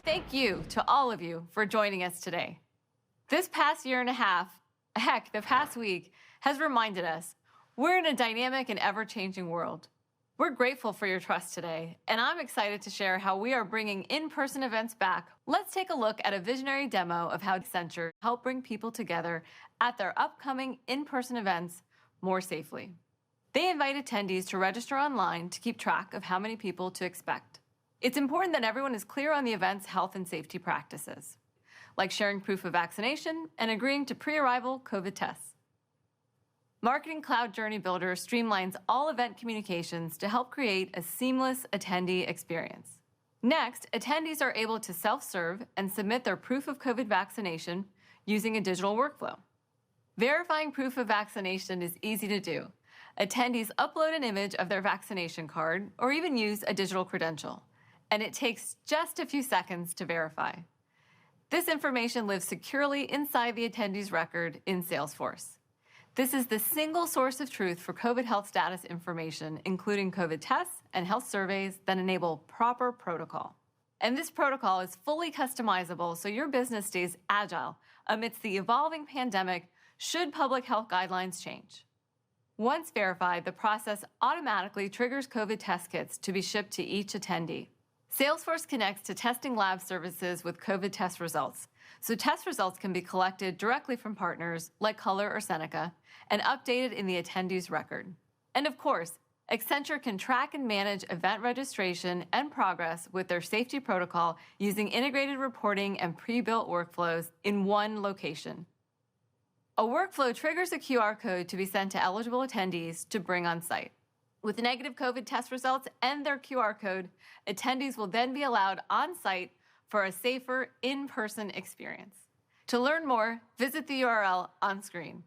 Thank you to all of you for joining us today. This past year and a half, heck, the past week, has reminded us we're in a dynamic and ever-changing world. We're grateful for your trust today, and I'm excited to share how we are bringing in-person events back. Let's take a look at a visionary demo of how Accenture helped bring people together at their upcoming in-person events more safely. They invite attendees to register online to keep track of how many people to expect. It's important that everyone is clear on the event's health and safety practices, like sharing proof of vaccination and agreeing to pre-arrival COVID tests. Marketing Cloud Journey Builder streamlines all event communications to help create a seamless attendee experience. Next, attendees are able to self-serve and submit their proof of COVID vaccination using a digital workflow. Verifying proof of vaccination is easy to do. Attendees upload an image of their vaccination card or even use a digital credential, and it takes just a few seconds to verify. This information lives securely inside the attendee's record in Salesforce. This is the single source of truth for COVID health status information, including COVID tests and health surveys that enable proper protocol. And this protocol is fully customizable so your business stays agile amidst the evolving pandemic should public health guidelines change. Once verified, the process automatically triggers COVID test kits to be shipped to each attendee. Salesforce connects to testing lab services with COVID test results, so test results can be collected directly from partners like Color or Seneca and updated in the attendee's record. And of course, Accenture can track and manage event registration and progress with their safety protocol using integrated reporting and pre-built workflows in one location. A workflow triggers a QR code to be sent to eligible attendees to bring on site. With negative COVID test results and their QR code, attendees will then be allowed on site for a safer in-person experience. To learn more, visit the URL on screen.